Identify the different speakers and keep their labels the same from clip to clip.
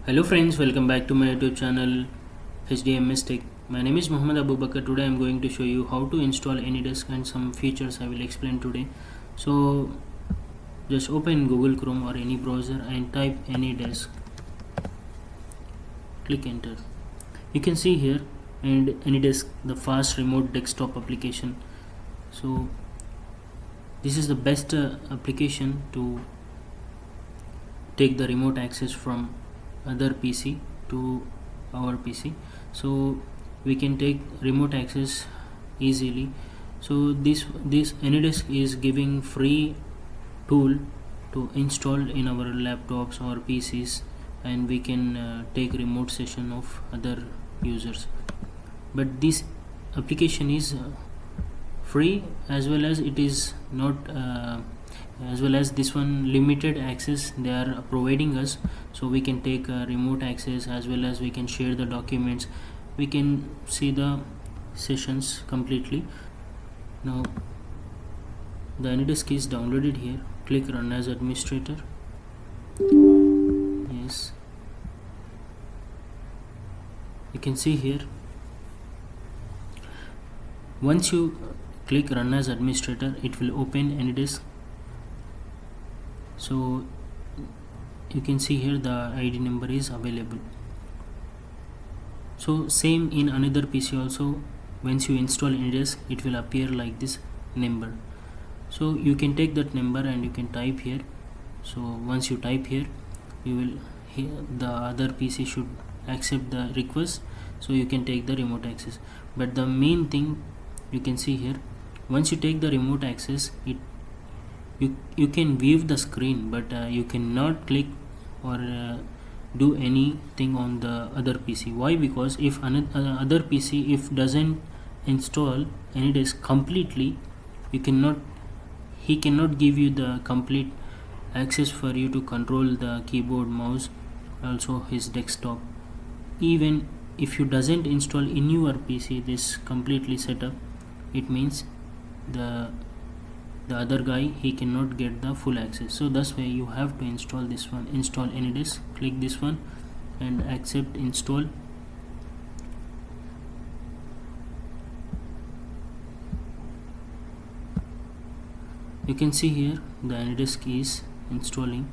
Speaker 1: Hello friends, welcome back to my YouTube channel HDAMS Tech. My name is Mohammad Abubakar. Today I am going to show you how to install AnyDesk and some features I will explain today. So just open Google Chrome or any browser and type AnyDesk. Click enter. You can see here and AnyDesk, the fast remote desktop application. So this is the best application to take the remote access from other PC to our PC, so we can take remote access easily. So this AnyDesk is giving free tool to install in our laptops or PCs, and we can take remote session of other users. But this application is free, as well as it is not as well as this one limited access they are providing us, so we can take remote access, as well as we can share the documents, we can see the sessions completely. Now the AnyDesk is downloaded here. Click run as administrator. Yes, you can see here, once you click run as administrator, it will open AnyDesk. So you can see here the ID number is available. So same in another PC also, once you install AnyDesk, it will appear like this number. So you can take that number and you can type here. So once you type here, you will the other PC should accept the request, so you can take the remote access. But the main thing you can see here, once you take the remote access, you can view the screen, but you cannot click or do anything on the other PC. Why? Because if other PC if doesn't install AnyDesk completely, he cannot give you the complete access for you to control the keyboard, mouse, also his desktop. Even if you doesn't install in your PC this completely setup, it means the other guy, he cannot get the full access. So that's why you have to install this one, install AnyDesk. Click this one and accept install. You can see here the AnyDesk is installing,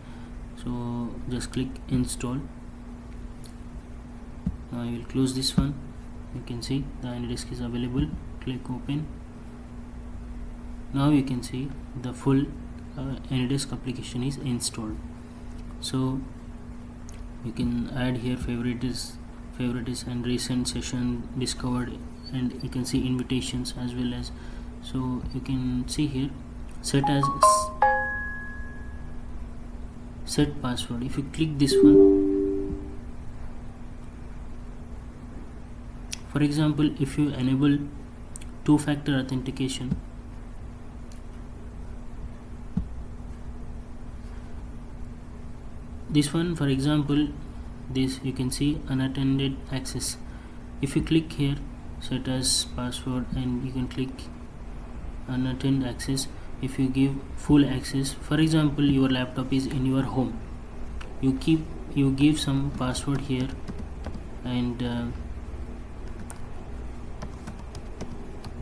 Speaker 1: so just click install. Now I will close this one. You can see the AnyDesk is available. Click open. Now you can see the full AnyDesk application is installed. So you can add here favorites and recent session discovered, and you can see invitations as well as. So you can see here set password. If you click this one, for example, if you enable two-factor authentication, this one, for example, this you can see unattended access. If you click here set as password, and you can click unattended access. If you give full access, for example, your laptop is in your home, you give some password here, and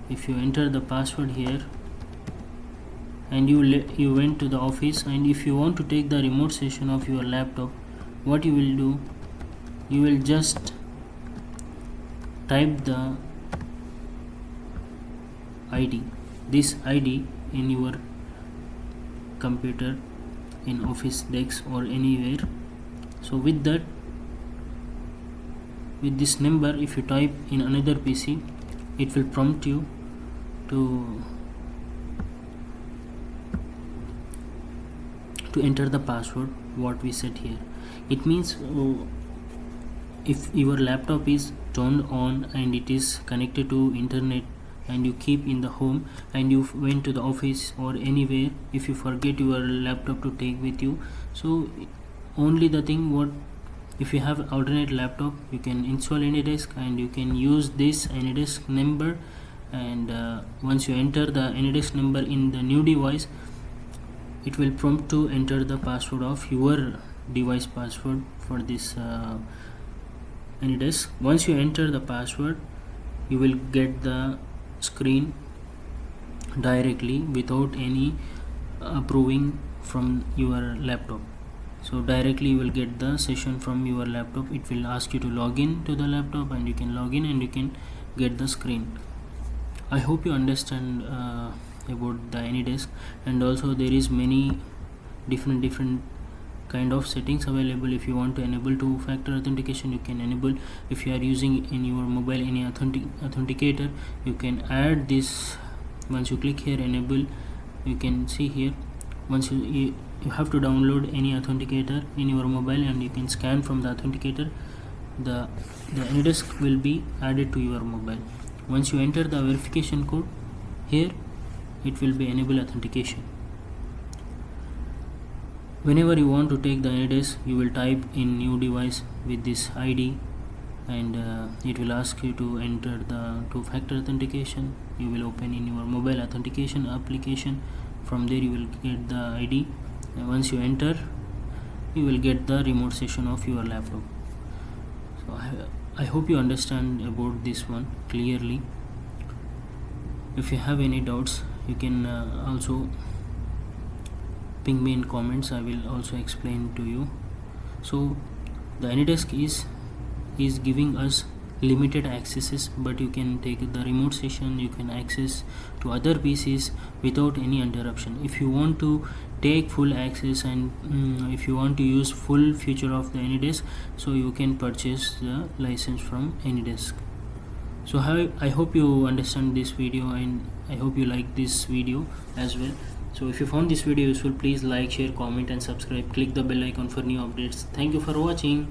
Speaker 1: if you enter the password here, and you went to the office, and if you want to take the remote session of your laptop, what you will do, you will just type the ID, this ID in your computer, in office desk or anywhere. So with this number, if you type in another PC, it will prompt you to enter the password what we set here. It means if your laptop is turned on and it is connected to internet, and you keep in the home, and you went to the office or anywhere, if you forget your laptop to take with you, so only the thing, what if you have alternate laptop, you can install AnyDesk and you can use this AnyDesk number, and once you enter the AnyDesk number in the new device, it will prompt to enter the password of your device password for this AnyDesk. Once you enter the password, you will get the screen directly without any approving from your laptop. So directly you will get the session from your laptop. It will ask you to log in to the laptop, and you can log in and you can get the screen. I hope you understand about the AnyDesk. And also there is many different kind of settings available. If you want to enable two-factor authentication, you can enable. If you are using in your mobile any authenticator, you can add this. Once you click here enable, you can see here, once you have to download any authenticator in your mobile, and you can scan from the authenticator. The AnyDesk will be added to your mobile. Once you enter the verification code here, it will be enable authentication. Whenever you want to take the AnyDesk, you will type in new device with this ID, and it will ask you to enter the two-factor authentication. You will open in your mobile authentication application. From there you will get the ID, and once you enter, you will get the remote session of your laptop. So I hope you understand about this one clearly. If you have any doubts, you can also ping me in comments. I will also explain to you. So the AnyDesk is giving us limited accesses, but you can take the remote session, you can access to other PCs without any interruption. If you want to take full access, and if you want to use full feature of the AnyDesk, so you can purchase the license from AnyDesk. So I hope you understand this video, and I hope you like this video as well. So if you found this video useful, please like, share, comment and subscribe. Click the bell icon for new updates. Thank you for watching.